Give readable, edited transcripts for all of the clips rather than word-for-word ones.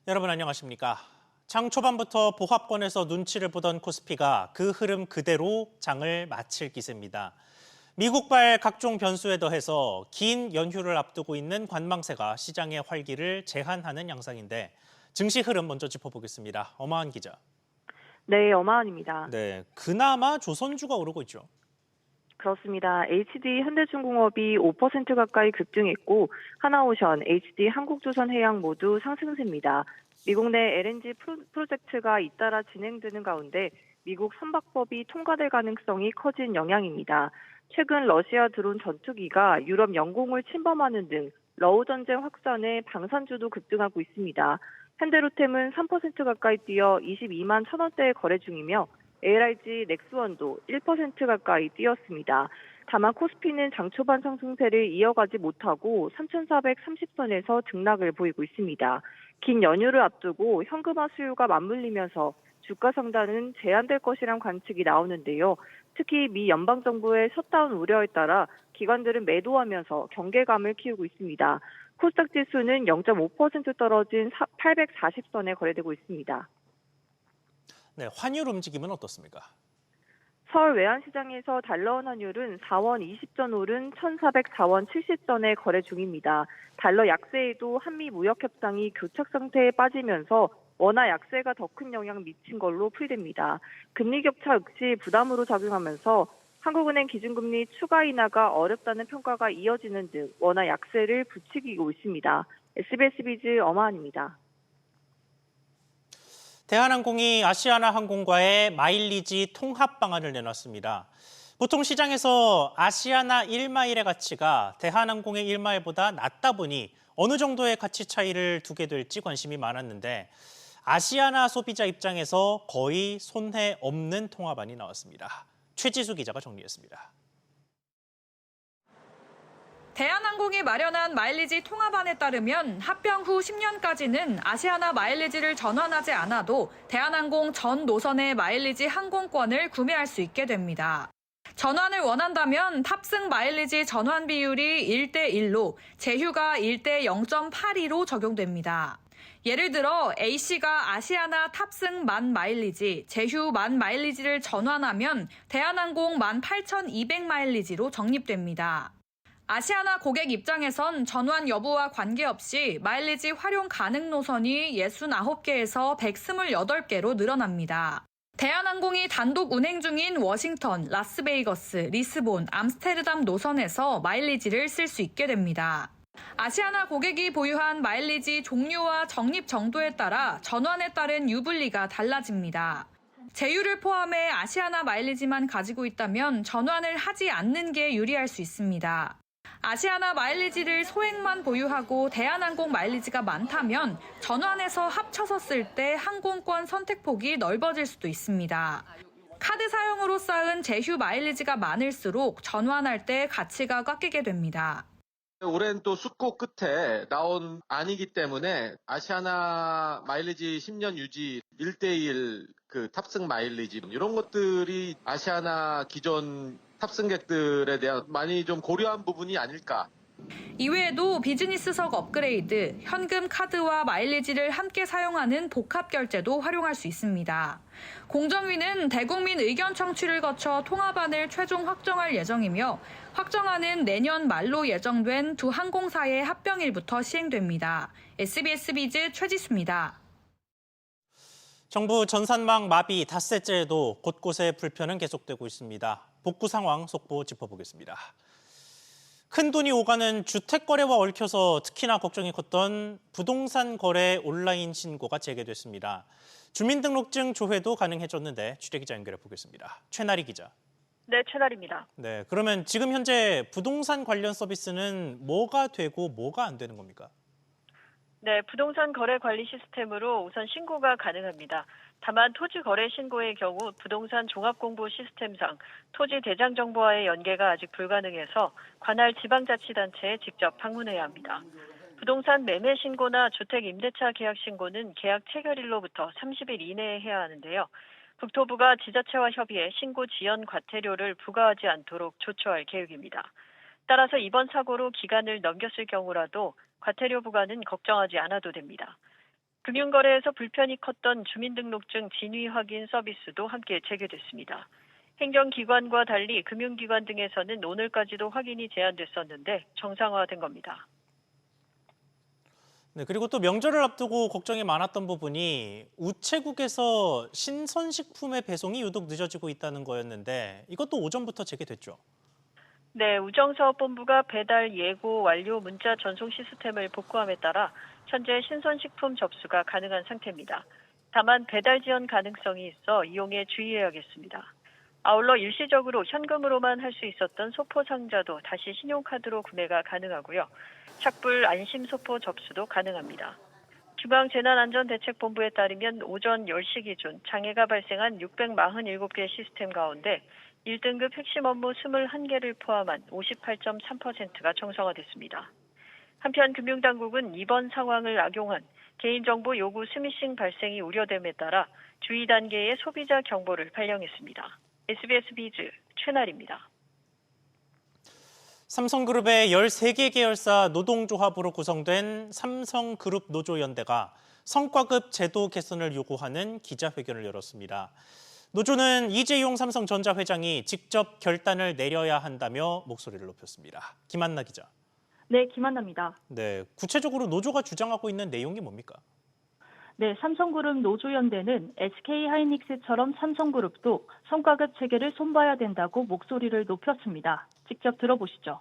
여러분 안녕하십니까? 장 초반부터 보합권에서 눈치를 보던 코스피가 그 흐름 그대로 장을 마칠 기세입니다. 미국발 각종 변수에 더해서 긴 연휴를 앞두고 있는 관망세가 시장의 활기를 제한하는 양상인데 증시 흐름 먼저 짚어보겠습니다. 엄하은 기자. 네, 엄하은입니다. 네, 그나마 조선주가 오르고 있죠. 그렇습니다. HD 현대중공업이 5% 가까이 급등했고 하나오션, HD 한국조선해양 모두 상승세입니다. 미국 내 LNG 프로젝트가 잇따라 진행되는 가운데 미국 선박법이 통과될 가능성이 커진 영향입니다. 최근 러시아 드론 전투기가 유럽 영공을 침범하는 등 러우 전쟁 확산에 방산주도 급등하고 있습니다. 현대로템은 3% 가까이 뛰어 22만 1,000원대에 거래 중이며 ARG 넥스원도 1% 가까이 뛰었습니다. 다만 코스피는 장 초반 상승세를 이어가지 못하고 3,430선에서 등락을 보이고 있습니다. 긴 연휴를 앞두고 현금화 수요가 맞물리면서 주가 상단은 제한될 것이란 관측이 나오는데요. 특히 미 연방정부의 셧다운 우려에 따라 기관들은 매도하면서 경계감을 키우고 있습니다. 코스닥 지수는 0.5% 떨어진 840선에 거래되고 있습니다. 네, 환율 움직임은 어떻습니까? 서울 외환시장에서 달러원 환율은 4원 20전 오른 1,404원 70전에 거래 중입니다. 달러 약세에도 한미 무역 협상이 교착 상태에 빠지면서 원화 약세가 더 큰 영향 미친 걸로 풀이됩니다. 금리 격차 역시 부담으로 작용하면서 한국은행 기준금리 추가 인하가 어렵다는 평가가 이어지는 등 원화 약세를 부추기고 있습니다. SBS 비즈 엄하은입니다. 대한항공이 아시아나항공과의 마일리지 통합 방안을 내놨습니다. 보통 시장에서 아시아나 1마일의 가치가 대한항공의 1마일보다 낮다 보니 어느 정도의 가치 차이를 두게 될지 관심이 많았는데 아시아나 소비자 입장에서 거의 손해 없는 통합안이 나왔습니다. 최지수 기자가 정리했습니다. 대한항공이 마련한 마일리지 통합안에 따르면 합병 후 10년까지는 아시아나 마일리지를 전환하지 않아도 대한항공 전 노선의 마일리지 항공권을 구매할 수 있게 됩니다. 전환을 원한다면 탑승 마일리지 전환 비율이 1대1로 제휴가 1대 0.82로 적용됩니다. 예를 들어 A씨가 아시아나 탑승 만 마일리지, 제휴 만 마일리지를 전환하면 대한항공 18,200마일리지로 적립됩니다. 아시아나 고객 입장에선 전환 여부와 관계없이 마일리지 활용 가능 노선이 69개에서 128개로 늘어납니다. 대한항공이 단독 운행 중인 워싱턴, 라스베이거스, 리스본, 암스테르담 노선에서 마일리지를 쓸 수 있게 됩니다. 아시아나 고객이 보유한 마일리지 종류와 적립 정도에 따라 전환에 따른 유불리가 달라집니다. 제휴를 포함해 아시아나 마일리지만 가지고 있다면 전환을 하지 않는 게 유리할 수 있습니다. 아시아나 마일리지를 소액만 보유하고 대한항공 마일리지가 많다면 전환해서 합쳐서 쓸 때 항공권 선택폭이 넓어질 수도 있습니다. 카드 사용으로 쌓은 제휴 마일리지가 많을수록 전환할 때 가치가 깎이게 됩니다. 올해는 또 숙고 끝에 나온 안이기 때문에 아시아나 마일리지 10년 유지 1대1 탑승 마일리지 이런 것들이 아시아나 기존 탑승객들에 대한 많이 좀 고려한 부분이 아닐까. 이외에도 비즈니스석 업그레이드, 현금 카드와 마일리지를 함께 사용하는 복합 결제도 활용할 수 있습니다. 공정위는 대국민 의견 청취를 거쳐 통합안을 최종 확정할 예정이며 확정안은 내년 말로 예정된 두 항공사의 합병일부터 시행됩니다. SBS 비즈 최지수입니다. 정부 전산망 마비 닷새째에도 곳곳에 불편은 계속되고 있습니다. 복구 상황 속보 짚어보겠습니다. 큰돈이 오가는 주택 거래와 얽혀서 특히나 걱정이 컸던 부동산 거래 온라인 신고가 재개됐습니다. 주민등록증 조회도 가능해졌는데 취재기자 연결해 보겠습니다. 최나리 기자. 네, 최나리입니다. 네, 그러면 지금 현재 부동산 관련 서비스는 뭐가 되고 뭐가 안 되는 겁니까? 네, 부동산 거래 관리 시스템으로 우선 신고가 가능합니다. 다만 토지 거래 신고의 경우 부동산 종합공보 시스템상 토지 대장 정보와의 연계가 아직 불가능해서 관할 지방자치단체에 직접 방문해야 합니다. 부동산 매매 신고나 주택 임대차 계약 신고는 계약 체결일로부터 30일 이내에 해야 하는데요. 국토부가 지자체와 협의해 신고 지연 과태료를 부과하지 않도록 조처할 계획입니다. 따라서 이번 사고로 기간을 넘겼을 경우라도 과태료 부과는 걱정하지 않아도 됩니다. 금융거래에서 불편이 컸던 주민등록증 진위 확인 서비스도 함께 재개됐습니다. 행정기관과 달리 금융기관 등에서는 오늘까지도 확인이 제한됐었는데 정상화된 겁니다. 네, 그리고 또 명절을 앞두고 걱정이 많았던 부분이 우체국에서 신선식품의 배송이 유독 늦어지고 있다는 거였는데 이것도 오전부터 재개됐죠. 네, 우정사업본부가 배달 예고 완료 문자 전송 시스템을 복구함에 따라 현재 신선식품 접수가 가능한 상태입니다. 다만 배달 지연 가능성이 있어 이용에 주의해야겠습니다. 아울러 일시적으로 현금으로만 할 수 있었던 소포 상자도 다시 신용카드로 구매가 가능하고요. 착불 안심소포 접수도 가능합니다. 중앙재난안전대책본부에 따르면 오전 10시 기준 장애가 발생한 647개 시스템 가운데 1등급 핵심 업무 21개를 포함한 58.3%가 정상화됐습니다. 한편 금융당국은 이번 상황을 악용한 개인정보 요구 스미싱 발생이 우려됨에 따라 주의 단계의 소비자 경보를 발령했습니다. SBS 비즈 최나리입니다. 삼성그룹의 13개 계열사 노동조합으로 구성된 삼성그룹 노조연대가 성과급 제도 개선을 요구하는 기자회견을 열었습니다. 노조는 이재용 삼성전자 회장이 직접 결단을 내려야 한다며 목소리를 높였습니다. 김한나 기자. 네, 김한나입니다. 네, 구체적으로 노조가 주장하고 있는 내용이 뭡니까? 네, 삼성그룹 노조연대는 SK하이닉스처럼 삼성그룹도 성과급 체계를 손봐야 된다고 목소리를 높였습니다. 직접 들어보시죠.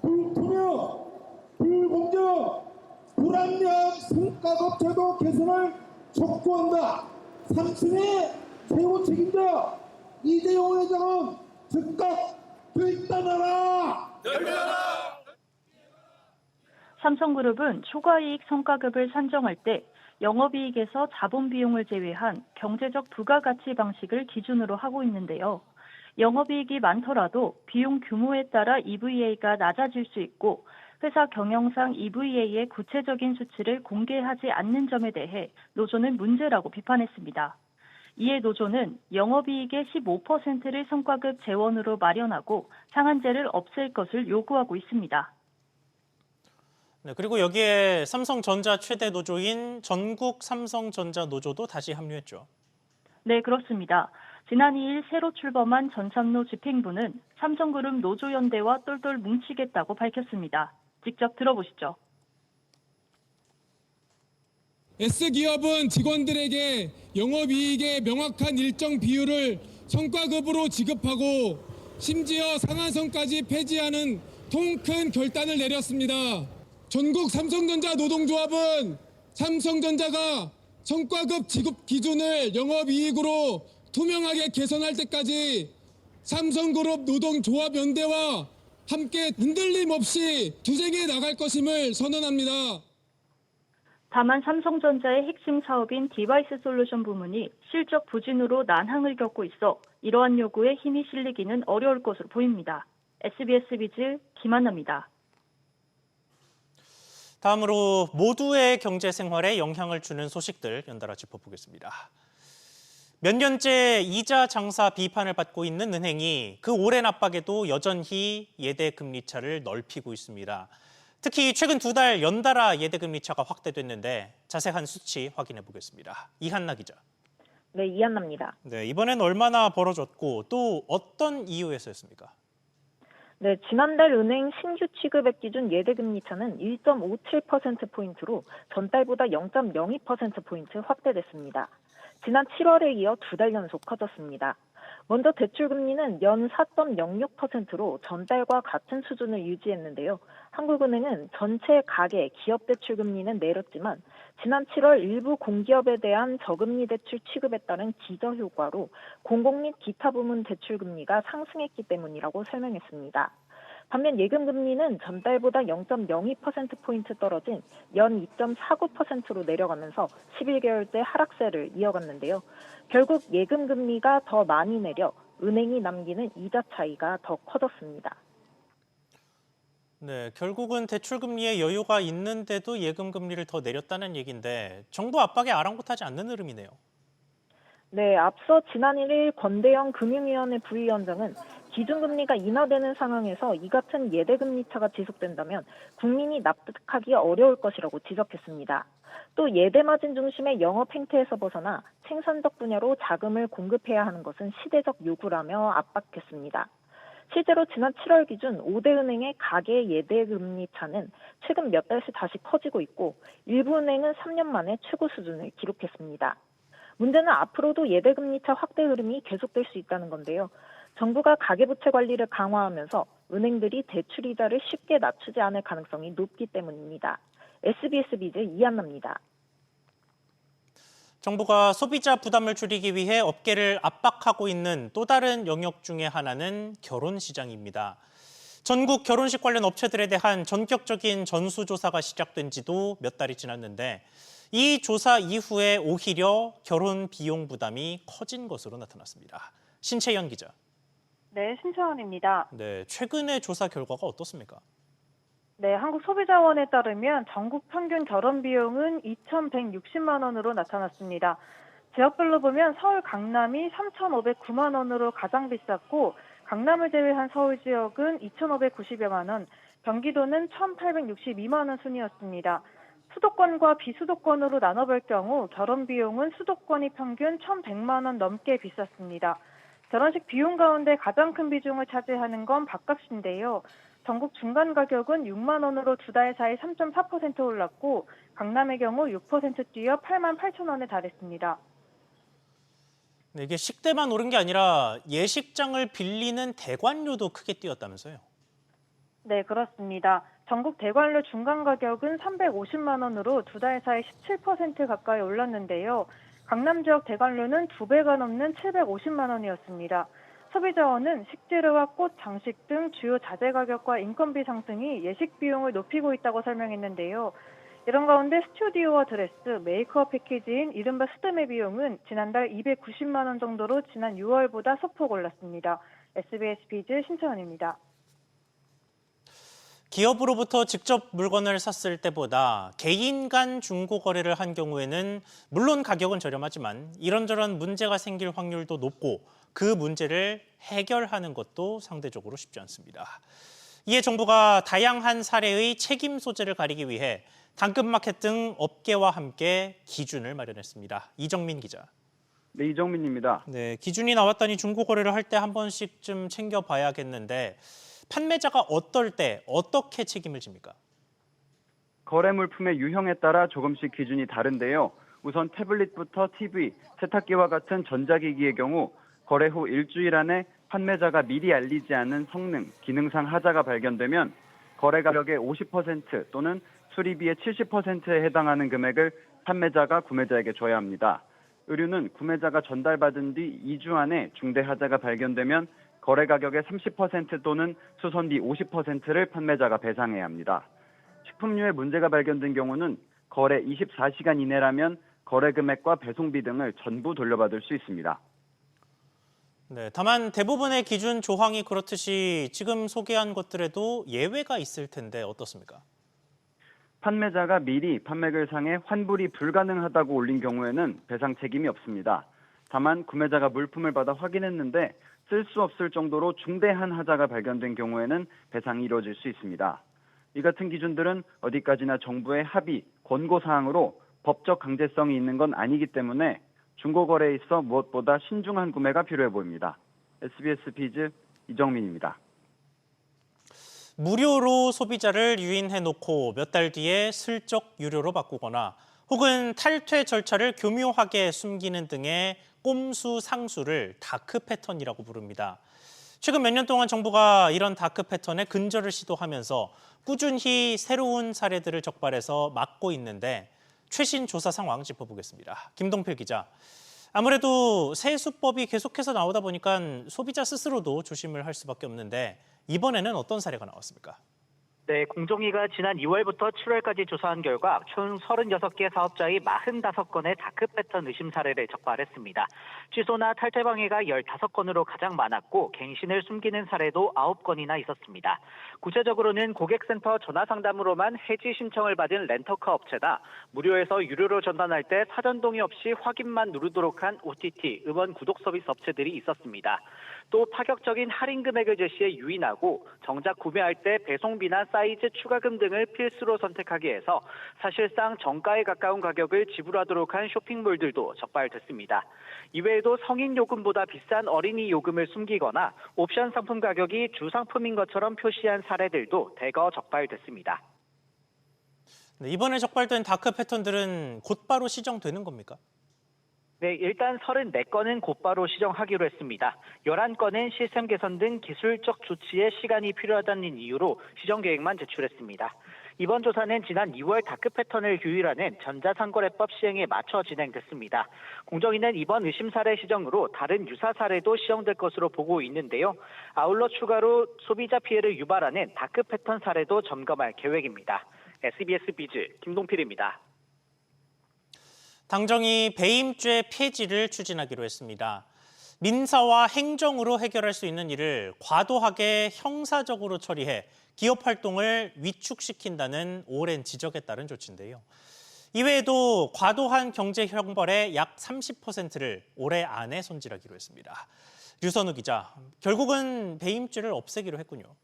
불투명, 불공정, 불합리한 성과급 제도 개선을 촉구한다. 3층의 최고 책임자 이재용 회장은 즉각 결단하라. 삼성그룹은 초과이익 성과급을 산정할 때 영업이익에서 자본 비용을 제외한 경제적 부가가치 방식을 기준으로 하고 있는데요. 영업이익이 많더라도 비용 규모에 따라 EVA가 낮아질 수 있고 회사 경영상 EVA의 구체적인 수치를 공개하지 않는 점에 대해 노조는 문제라고 비판했습니다. 이에 노조는 영업이익의 15%를 성과급 재원으로 마련하고 상한제를 없앨 것을 요구하고 있습니다. 네, 그리고 여기에 삼성전자 최대 노조인 전국 삼성전자 노조도 다시 합류했죠. 네, 그렇습니다. 지난 2일 새로 출범한 전참노 집행부는 삼성그룹 노조연대와 똘똘 뭉치겠다고 밝혔습니다. 직접 들어보시죠. S기업은 직원들에게 영업이익의 명확한 일정 비율을 성과급으로 지급하고 심지어 상한선까지 폐지하는 통 큰 결단을 내렸습니다. 전국 삼성전자 노동조합은 삼성전자가 성과급 지급 기준을 영업이익으로 투명하게 개선할 때까지 삼성그룹 노동조합연대와 함께 흔들림 없이 투쟁해 나갈 것임을 선언합니다. 다만 삼성전자의 핵심 사업인 디바이스 솔루션 부문이 실적 부진으로 난항을 겪고 있어 이러한 요구에 힘이 실리기는 어려울 것으로 보입니다. SBS 비즈 김한나입니다. 다음으로 모두의 경제 생활에 영향을 주는 소식들 연달아 짚어보겠습니다. 몇 년째 이자 장사 비판을 받고 있는 은행이 그 오랜 압박에도 여전히 예대 금리 차를 넓히고 있습니다. 특히 최근 2달 연달아 예대 금리 차가 확대됐는데 자세한 수치 확인해 보겠습니다. 이한나 기자. 네, 이한나입니다. 네, 이번엔 얼마나 벌어졌고 또 어떤 이유에서였습니까? 네, 지난달 은행 신규 취급액 기준 예대금리 차는 1.57%포인트로 전달보다 0.02%포인트 확대됐습니다. 지난 7월에 이어 2달 연속 커졌습니다. 먼저 대출금리는 연 4.06%로 전달과 같은 수준을 유지했는데요. 한국은행은 전체 가계, 기업 대출금리는 내렸지만 지난 7월 일부 공기업에 대한 저금리 대출 취급에 따른 기저효과로 공공 및 기타 부문 대출금리가 상승했기 때문이라고 설명했습니다. 반면 예금금리는 전달보다 0.02%포인트 떨어진 연 2.49%로 내려가면서 11개월째 하락세를 이어갔는데요. 결국 예금금리가 더 많이 내려 은행이 남기는 이자 차이가 더 커졌습니다. 네, 결국은 대출금리에 여유가 있는데도 예금금리를 더 내렸다는 얘기인데 정부 압박에 아랑곳하지 않는 흐름이네요. 네, 앞서 지난 1일 권대영 금융위원회 부위원장은 기준금리가 인하되는 상황에서 이 같은 예대금리 차가 지속된다면 국민이 납득하기 어려울 것이라고 지적했습니다. 또 예대 마진 중심의 영업 행태에서 벗어나 생산적 분야로 자금을 공급해야 하는 것은 시대적 요구라며 압박했습니다. 실제로 지난 7월 기준 5대 은행의 가계 예대금리 차는 최근 몇 달새 다시 커지고 있고 일부 은행은 3년 만에 최고 수준을 기록했습니다. 문제는 앞으로도 예대금리 차 확대 흐름이 계속될 수 있다는 건데요. 정부가 가계부채 관리를 강화하면서 은행들이 대출 이자를 쉽게 낮추지 않을 가능성이 높기 때문입니다. SBS 비즈 이한나입니다. 정부가 소비자 부담을 줄이기 위해 업계를 압박하고 있는 또 다른 영역 중에 하나는 결혼 시장입니다. 전국 결혼식 관련 업체들에 대한 전격적인 전수조사가 시작된 지도 몇 달이 지났는데 이 조사 이후에 오히려 결혼 비용 부담이 커진 것으로 나타났습니다. 신채연 기자. 네, 신채원입니다. 네, 최근의 조사 결과가 어떻습니까? 네, 한국소비자원에 따르면 전국 평균 결혼 비용은 2,160만 원으로 나타났습니다. 지역별로 보면 서울 강남이 3,509만 원으로 가장 비쌌고 강남을 제외한 서울 지역은 2,590여만 원, 경기도는 1,862만 원 순이었습니다. 수도권과 비수도권으로 나눠볼 경우 결혼 비용은 수도권이 평균 1,100만 원 넘게 비쌌습니다. 결혼식 비용 가운데 가장 큰 비중을 차지하는 건 밥값인데요. 전국 중간 가격은 6만 원으로 두 달 사이 3.4% 올랐고 강남의 경우 6% 뛰어 8만 8천 원에 달했습니다. 네, 이게 식대만 오른 게 아니라 예식장을 빌리는 대관료도 크게 뛰었다면서요? 네, 그렇습니다. 전국 대관료 중간 가격은 350만 원으로 두 달 사이 17% 가까이 올랐는데요. 강남 지역 대관료는 2배가 넘는 750만 원이었습니다. 소비자원은 식재료와 꽃, 장식 등 주요 자재 가격과 인건비 상승이 예식 비용을 높이고 있다고 설명했는데요. 이런 가운데 스튜디오와 드레스, 메이크업 패키지인 이른바 스드메 비용은 지난달 290만 원 정도로 지난 6월보다 소폭 올랐습니다. SBS 비즈 신채원입니다. 기업으로부터 직접 물건을 샀을 때보다 개인 간 중고 거래를 한 경우에는 물론 가격은 저렴하지만 이런저런 문제가 생길 확률도 높고 그 문제를 해결하는 것도 상대적으로 쉽지 않습니다. 이에 정부가 다양한 사례의 책임 소재를 가리기 위해 당근마켓 등 업계와 함께 기준을 마련했습니다. 이정민 기자. 네, 이정민입니다. 네, 기준이 나왔다니 중고 거래를 할 때 한 번씩쯤 챙겨봐야겠는데 판매자가 어떨 때 어떻게 책임을 집니까? 거래 물품의 유형에 따라 조금씩 기준이 다른데요. 우선 태블릿부터 TV, 세탁기와 같은 전자기기의 경우 거래 후 일주일 안에 판매자가 미리 알리지 않은 성능, 기능상 하자가 발견되면 거래 가격의 50% 또는 수리비의 70%에 해당하는 금액을 판매자가 구매자에게 줘야 합니다. 의류는 구매자가 전달받은 뒤 2주 안에 중대 하자가 발견되면 거래 가격의 30% 또는 수선비 50%를 판매자가 배상해야 합니다. 식품류에 문제가 발견된 경우는 거래 24시간 이내라면 거래 금액과 배송비 등을 전부 돌려받을 수 있습니다. 네, 다만 대부분의 기준 조항이 그렇듯이 지금 소개한 것들에도 예외가 있을 텐데 어떻습니까? 판매자가 미리 판매글 상에 환불이 불가능하다고 올린 경우에는 배상 책임이 없습니다. 다만 구매자가 물품을 받아 확인했는데 쓸 수 없을 정도로 중대한 하자가 발견된 경우에는 배상이 이루어질 수 있습니다. 이 같은 기준들은 어디까지나 정부의 합의, 권고사항으로 법적 강제성이 있는 건 아니기 때문에 중고거래에 있어 무엇보다 신중한 구매가 필요해 보입니다. SBS 비즈 이정민입니다. 무료로 소비자를 유인해놓고 몇 달 뒤에 슬쩍 유료로 바꾸거나 혹은 탈퇴 절차를 교묘하게 숨기는 등의 꼼수 상수를 다크 패턴이라고 부릅니다. 최근 몇 년 동안 정부가 이런 다크 패턴에 근절을 시도하면서 꾸준히 새로운 사례들을 적발해서 막고 있는데 최신 조사 상황 짚어보겠습니다. 김동필 기자. 아무래도 새 수법이 계속해서 나오다 보니까 소비자 스스로도 조심을 할 수밖에 없는데 이번에는 어떤 사례가 나왔습니까? 네, 공정위가 지난 2월부터 7월까지 조사한 결과 총 36개 사업자의 45건의 다크 패턴 의심 사례를 적발했습니다. 취소나 탈퇴 방해가 15건으로 가장 많았고 갱신을 숨기는 사례도 9건이나 있었습니다. 구체적으로는 고객센터 전화 상담으로만 해지 신청을 받은 렌터카 업체다. 무료에서 유료로 전환할 때 사전 동의 없이 확인만 누르도록 한 OTT, 음원 구독 서비스 업체들이 있었습니다. 또 파격적인 할인 금액을 제시해 유인하고 정작 구매할 때 배송비나 사이즈 추가금 등을 필수로 선택하게 해서 사실상 정가에 가까운 가격을 지불하도록 한 쇼핑몰들도 적발됐습니다. 이외에도 성인 요금보다 비싼 어린이 요금을 숨기거나 옵션 상품 가격이 주상품인 것처럼 표시한 사례들도 대거 적발됐습니다. 네, 이번에 적발된 다크 패턴들은 곧바로 시정되는 겁니까? 네, 일단 34건은 곧바로 시정하기로 했습니다. 11건은 시스템 개선 등 기술적 조치에 시간이 필요하다는 이유로 시정 계획만 제출했습니다. 이번 조사는 지난 2월 다크 패턴을 규율하는 전자상거래법 시행에 맞춰 진행됐습니다. 공정위는 이번 의심 사례 시정으로 다른 유사 사례도 시정될 것으로 보고 있는데요. 아울러 추가로 소비자 피해를 유발하는 다크 패턴 사례도 점검할 계획입니다. SBS 비즈 김동필입니다. 당정이 배임죄 폐지를 추진하기로 했습니다. 민사와 행정으로 해결할 수 있는 일을 과도하게 형사적으로 처리해 기업 활동을 위축시킨다는 오랜 지적에 따른 조치인데요. 이외에도 과도한 경제 형벌의 약 30%를 올해 안에 손질하기로 했습니다. 류선우 기자, 결국은 배임죄를 없애기로 했군요.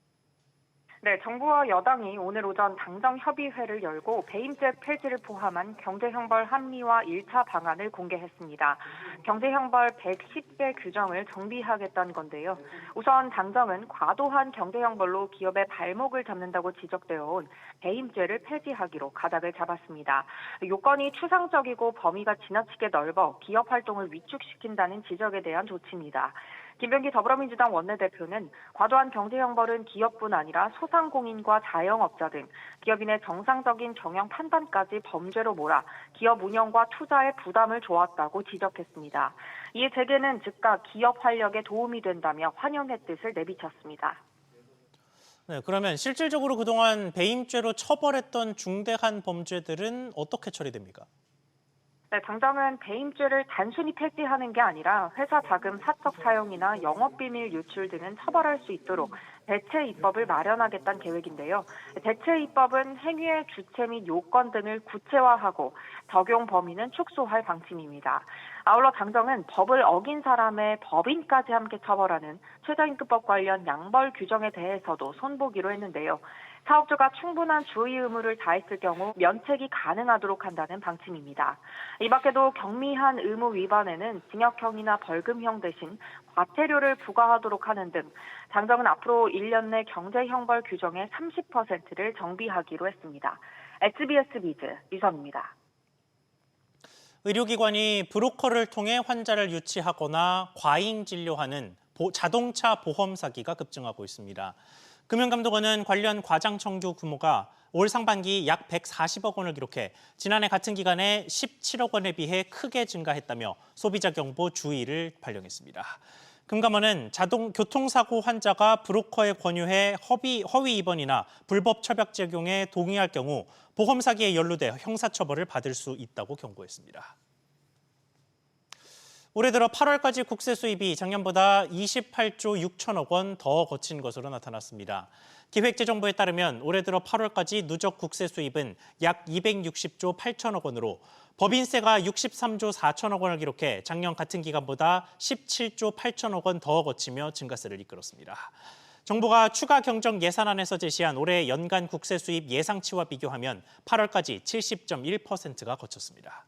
네, 정부와 여당이 오늘 오전 당정협의회를 열고 배임죄 폐지를 포함한 경제형벌 합리화 1차 방안을 공개했습니다. 경제형벌 110개 규정을 정비하겠다는 건데요. 우선 당정은 과도한 경제형벌로 기업의 발목을 잡는다고 지적되어 온 배임죄를 폐지하기로 가닥을 잡았습니다. 요건이 추상적이고 범위가 지나치게 넓어 기업 활동을 위축시킨다는 지적에 대한 조치입니다. 김병기 더불어민주당 원내대표는 과도한 경제형벌은 기업뿐 아니라 소상공인과 자영업자 등 기업인의 정상적인 경영 판단까지 범죄로 몰아 기업 운영과 투자에 부담을 줘왔다고 지적했습니다. 이에 재계는 즉각 기업 활력에 도움이 된다며 환영의 뜻을 내비쳤습니다. 네, 그러면 실질적으로 그동안 배임죄로 처벌했던 중대한 범죄들은 어떻게 처리됩니까? 네, 당정은 배임죄를 단순히 폐지하는 게 아니라 회사 자금 사적 사용이나 영업비밀 유출 등은 처벌할 수 있도록 대체 입법을 마련하겠다는 계획인데요. 대체 입법은 행위의 주체 및 요건 등을 구체화하고 적용 범위는 축소할 방침입니다. 아울러 당정은 법을 어긴 사람의 법인까지 함께 처벌하는 최저임금법 관련 양벌 규정에 대해서도 손보기로 했는데요. 사업주가 충분한 주의 의무를 다했을 경우 면책이 가능하도록 한다는 방침입니다. 이 밖에도 경미한 의무 위반에는 징역형이나 벌금형 대신 과태료를 부과하도록 하는 등 당정은 앞으로 1년 내 경제형벌 규정의 30%를 정비하기로 했습니다. SBS 비즈 류선입니다. 의료기관이 브로커를 통해 환자를 유치하거나 과잉 진료하는 자동차 보험 사기가 급증하고 있습니다. 금융감독원은 관련 과장 청구 규모가 올 상반기 약 140억 원을 기록해 지난해 같은 기간에 17억 원에 비해 크게 증가했다며 소비자 경보 주의를 발령했습니다. 금감원은 교통사고 환자가 브로커에 권유해 허위 입원이나 불법 처벽 적용에 동의할 경우 보험 사기에 연루돼 형사처벌을 받을 수 있다고 경고했습니다. 올해 들어 8월까지 국세 수입이 작년보다 28조 6천억 원 더 거친 것으로 나타났습니다. 기획재정부에 따르면 올해 들어 8월까지 누적 국세 수입은 약 260조 8천억 원으로 법인세가 63조 4천억 원을 기록해 작년 같은 기간보다 17조 8천억 원 더 거치며 증가세를 이끌었습니다. 정부가 추가 경정 예산안에서 제시한 올해 연간 국세 수입 예상치와 비교하면 8월까지 70.1%가 거쳤습니다.